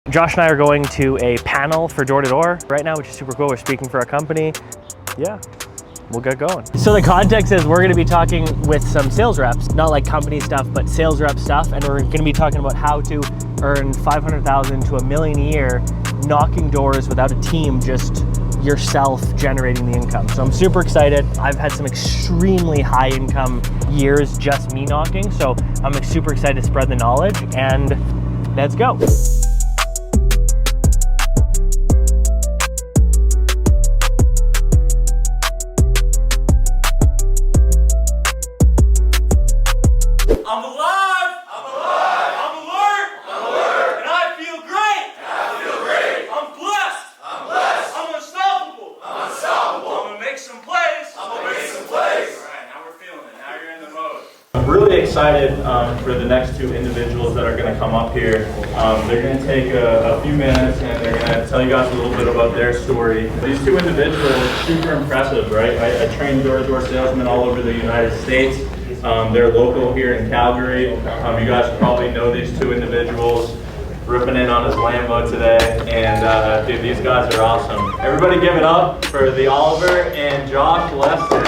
Josh and I are going to a panel for Door to Door right now, which is super cool. We're speaking for a company. Yeah, we'll get going. So the context is we're gonna be talking with some sales reps, not like company stuff, but sales rep stuff. And we're gonna be talking about how to earn 500,000 to $1 million a year, knocking doors without a team, just yourself generating the income. So I'm super excited. I've had some extremely high income years, just me knocking. So I'm super excited to spread the knowledge, and let's go. I'm alive! I'm alive! I'm alert! I'm alert! And I feel great! And I feel great! I'm blessed! I'm blessed! I'm unstoppable! I'm unstoppable! I'm gonna make some plays! I'm gonna make some plays! Alright, now we're feeling it. Now you're in the mode. I'm really excited for the next two individuals that are going to come up here. They're going to take a few minutes and they're going to tell you guys a little bit about their story. These two individuals, super impressive, right? I train door-to-door salesmen all over the United States. They're local here in Calgary. You guys probably know these two individuals. Ripping in on his Lambo today, and dude, these guys are awesome. Everybody give it up for the Oliver and Josh Lester.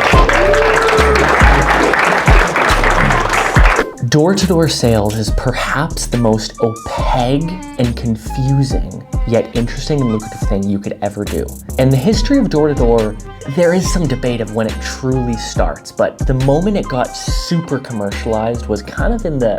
Door-to-door sales is perhaps the most opaque and confusing, yet interesting and lucrative thing you could ever do. In the history of door-to-door, there is some debate of when it truly starts, but the moment it got super commercialized was kind of in the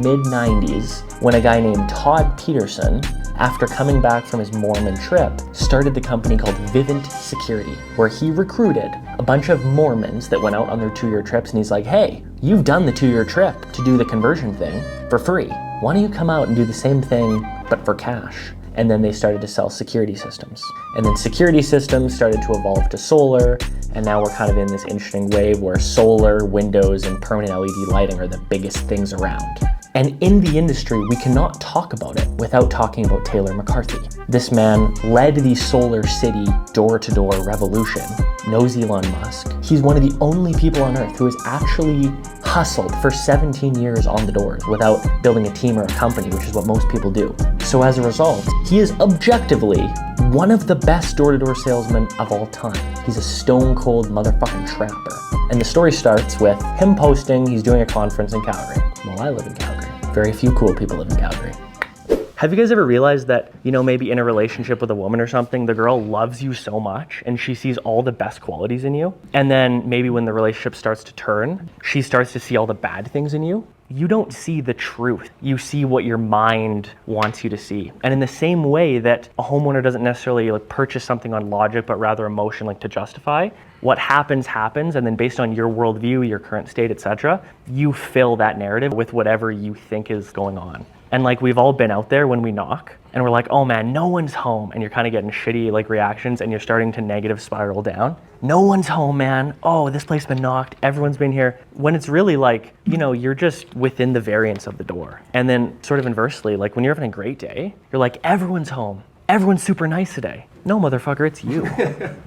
mid-90s when a guy named Todd Peterson, after coming back from his Mormon trip, started the company called Vivint Security, where he recruited a bunch of Mormons that went out on their 2-year trips, and he's like, hey, you've done the 2-year trip to do the conversion thing for free. Why don't you come out and do the same thing, but for cash? And then they started to sell security systems. And then security systems started to evolve to solar, and now we're kind of in this interesting wave where solar, windows, and permanent LED lighting are the biggest things around. And in the industry, we cannot talk about it without talking about Taylor McCarthy. This man led the Solar City door-to-door revolution, knows Elon Musk. He's one of the only people on earth who has actually hustled for 17 years on the doors without building a team or a company, which is what most people do. So as a result, he is objectively one of the best door-to-door salesmen of all time. He's a stone cold motherfucking trapper. And the story starts with him posting he's doing a conference in Calgary. Well, I live in Calgary. Very few cool people live in Calgary. Have you guys ever realized that, you know, maybe in a relationship with a woman or something, the girl loves you so much and she sees all the best qualities in you, and then maybe when the relationship starts to turn, she starts to see all the bad things in you? You don't see the truth. You see what your mind wants you to see. And in the same way that a homeowner doesn't necessarily purchase something on logic, but rather emotion, to justify, what happens, and then based on your worldview, your current state, etc., you fill that narrative with whatever you think is going on. And we've all been out there when we knock and we're like, oh man, no one's home. And you're kind of getting shitty reactions and you're starting to negative spiral down. No one's home, man. Oh, this place has been knocked. Everyone's been here. When it's really you're just within the variance of the door. And then sort of inversely, when you're having a great day, you're like, everyone's home. Everyone's super nice today. No, motherfucker, it's you.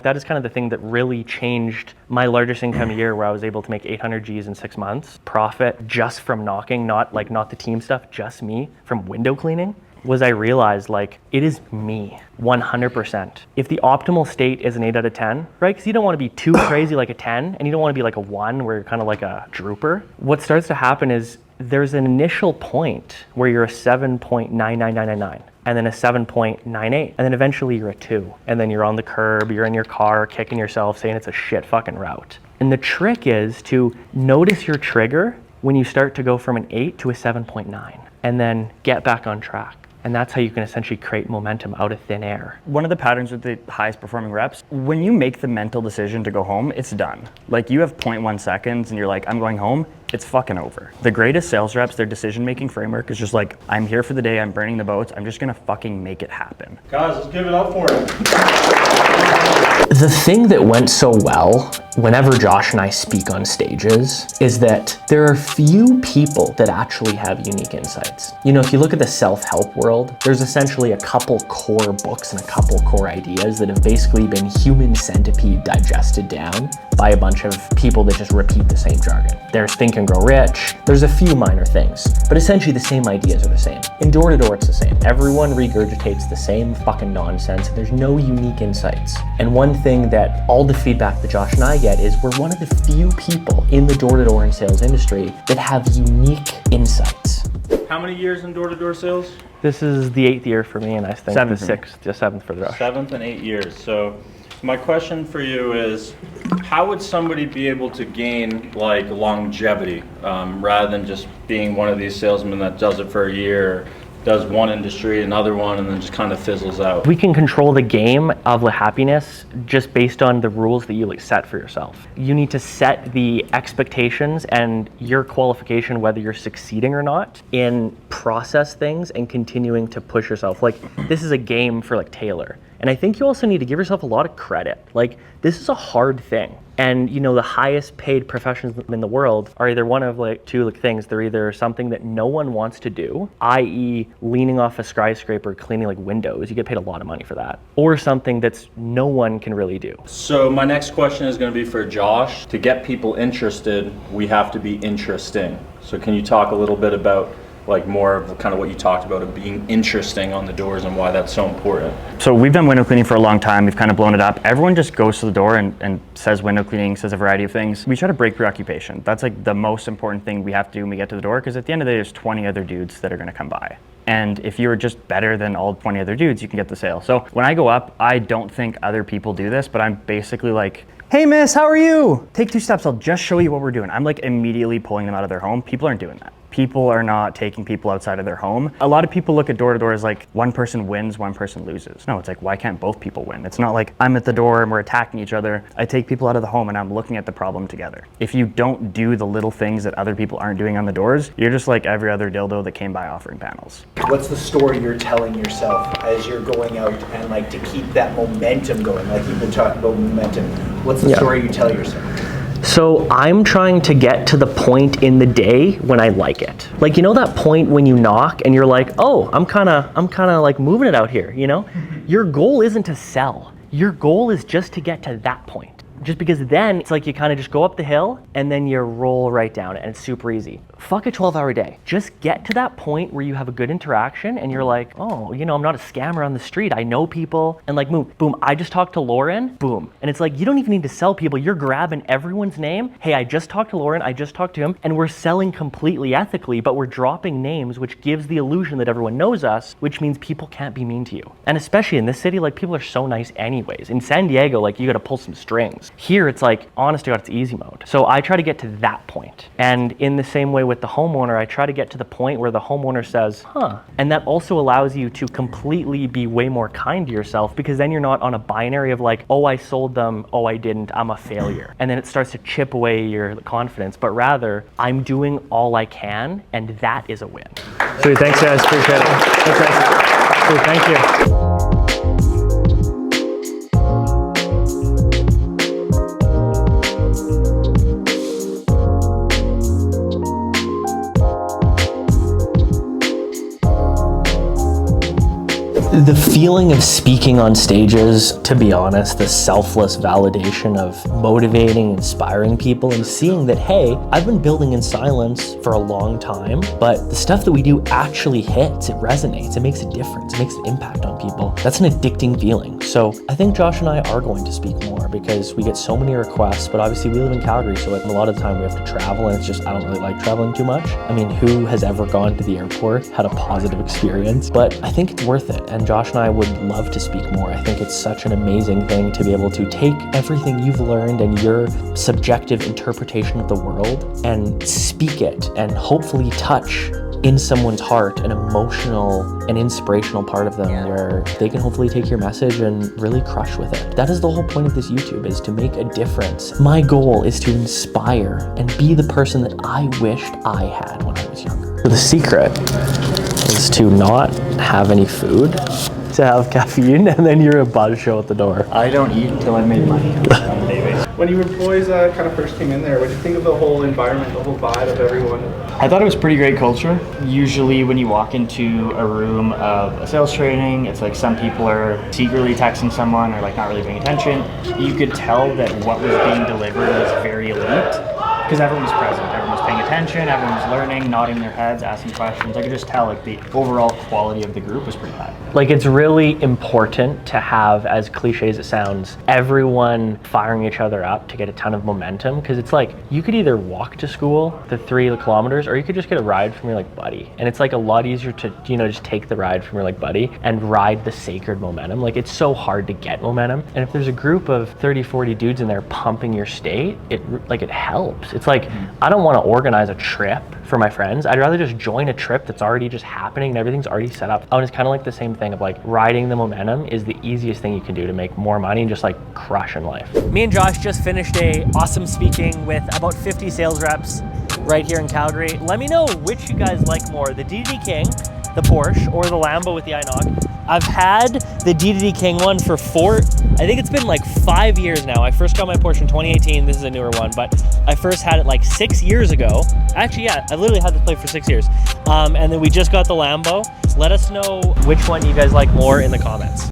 That is kind of the thing that really changed my largest income year, where I was able to make 800 G's in 6 months, profit just from knocking, not the team stuff, just me from window cleaning, was I realized it is me, 100%. If the optimal state is an 8 out of 10, right? Because you don't want to be too crazy like a 10, and you don't want to be like a 1 where you're kind of like a drooper. What starts to happen is there's an initial point where you're a 7.99999. And then a 7.98, and then eventually you're a 2, and then you're on the curb, you're in your car, kicking yourself, saying it's a shit fucking route. And the trick is to notice your trigger when you start to go from an 8 to a 7.9, and then get back on track. And that's how you can essentially create momentum out of thin air. One of the patterns with the highest performing reps, when you make the mental decision to go home, it's done. You have 0.1 seconds and you're like, I'm going home, it's fucking over. The greatest sales reps, their decision-making framework is just I'm here for the day, I'm burning the boats, I'm just gonna fucking make it happen. Guys, let's give it up for him. The thing that went so well whenever Josh and I speak on stages is that there are few people that actually have unique insights. If you look at the self-help world, there's essentially a couple core books and a couple core ideas that have basically been human centipede digested down by a bunch of people that just repeat the same jargon. There's Think and Grow Rich, there's a few minor things, but essentially the same ideas are the same. In Door to Door, it's the same. Everyone regurgitates the same fucking nonsense, and there's no unique insights. And one thing that all the feedback that Josh and I get is we're one of the few people in the door-to-door and sales industry that have unique insights. How many years in door-to-door sales? This is the 8th year for me, and I think Seventh the for me. 6th, the 7th for Josh. 7th and 8 years. So my question for you is, how would somebody be able to gain like longevity rather than just being one of these salesmen that does it for a year, does one industry, another one, and then just kind of fizzles out? We can control the game of happiness just based on the rules that you like set for yourself. You need to set the expectations and your qualification, whether you're succeeding or not, in process things and continuing to push yourself. Like, this is a game for like Taylor. And I think you also need to give yourself a lot of credit. Like, this is a hard thing. And you know, the highest paid professions in the world are either one of like two like things. They're either something that no one wants to do, i.e. leaning off a skyscraper, cleaning like windows. You get paid a lot of money for that. Or something that's no one can really do. So my next question is going to be for Josh. To get people interested, we have to be interesting. So can you talk a little bit about like more of kind of what you talked about of being interesting on the doors and why that's so important? So we've done window cleaning for a long time. We've kind of blown it up. Everyone just goes to the door and says window cleaning, says a variety of things. We try to break preoccupation. That's like the most important thing we have to do when we get to the door, because at the end of the day, there's 20 other dudes that are going to come by. And if you're just better than all 20 other dudes, you can get the sale. So when I go up, I don't think other people do this, but I'm basically like, hey miss, how are you? Take 2 steps, I'll just show you what we're doing. I'm like immediately pulling them out of their home. People aren't doing that. People are not taking people outside of their home. A lot of people look at door to door as like one person wins, one person loses. No, it's like, why can't both people win? It's not like I'm at the door and we're attacking each other. I take people out of the home and I'm looking at the problem together. If you don't do the little things that other people aren't doing on the doors, you're just like every other dildo that came by offering panels. What's the story you're telling yourself as you're going out and like to keep that momentum going? Like you've been talking about momentum. What's the story you tell yourself? So I'm trying to get to the point in the day when I like it. Like, you know that point when you knock and you're like, oh, I'm kind of like moving it out here, you know? Your goal isn't to sell. Your goal is just to get to that point. Just because then it's like you kind of just go up the hill and then you roll right down it and it's super easy. Fuck a 12-hour day. Just get to that point where you have a good interaction and you're like, oh, you know, I'm not a scammer on the street. I know people. And like, boom, I just talked to Lauren, boom. And it's like, you don't even need to sell people. You're grabbing everyone's name. Hey, I just talked to Lauren. I just talked to him. And we're selling completely ethically, but we're dropping names, which gives the illusion that everyone knows us, which means people can't be mean to you. And especially in this city, like people are so nice anyways. In San Diego, like you got to pull some strings. Here, it's like, honest to God, it's easy mode. So I try to get to that point. And in the same way with the homeowner, I try to get to the point where the homeowner says, huh. And that also allows you to completely be way more kind to yourself, because then you're not on a binary of like, oh, I sold them, oh, I didn't, I'm a failure. And then it starts to chip away your confidence, but rather, I'm doing all I can, and that is a win. Sweet, thanks guys, appreciate it. Thanks guys. Sweet, thank you. The feeling of speaking on stages, to be honest, the selfless validation of motivating, inspiring people, and seeing that, hey, I've been building in silence for a long time, but the stuff that we do actually hits, it resonates, it makes a difference, it makes an impact on people. That's an addicting feeling. So I think Josh and I are going to speak more because we get so many requests, but obviously we live in Calgary, so a lot of the time we have to travel, and it's just, I don't really like traveling too much. I mean, who has ever gone to the airport, had a positive experience? But I think it's worth it. And Josh and I would love to speak more. I think it's such an amazing thing to be able to take everything you've learned and your subjective interpretation of the world and speak it and hopefully touch in someone's heart an emotional and inspirational part of them where they can hopefully take your message and really crush with it. That is the whole point of this YouTube, is to make a difference. My goal is to inspire and be the person that I wished I had when I was younger. The secret is to not have any food to have caffeine, and then you're a buzz show at the door. I don't eat until I made money on a day basis. When you employees kind of first came in there, what did you think of the whole environment, the whole vibe of everyone? I thought it was pretty great culture. Usually when you walk into a room of a sales training, it's like some people are secretly texting someone or like not really paying attention. You could tell that what was being delivered was very elite because everyone was present. Everyone was paying attention, everyone was learning, nodding their heads, asking questions. I could just tell like the overall quality of the group was pretty high. Like, it's really important to have, as cliche as it sounds, everyone firing each other up to get a ton of momentum, because it's like you could either walk to school the 3 kilometers or you could just get a ride from your like buddy, and it's like a lot easier to, you know, just take the ride from your like buddy and ride the sacred momentum. Like, it's so hard to get momentum, and if there's a group of 30-40 dudes in there pumping your state, it helps. It's like, I don't want to organize a trip for my friends. I'd rather just join a trip that's already just happening and everything's already set up. And it's kind of like the same thing of like riding the momentum is the easiest thing you can do to make more money and just like crush in life. Me and Josh just finished a awesome speaking with about 50 sales reps right here in Calgary. Let me know which you guys like more, the DDD King, the Porsche, or the Lambo with the iNOG. I've had the DDD King one for I think it's been like 5 years now. I first got my Porsche in 2018. This is a newer one, but I first had it like 6 years ago. Actually, yeah, I literally had this plate for 6 years. And then we just got the Lambo. Let us know which one you guys like more in the comments.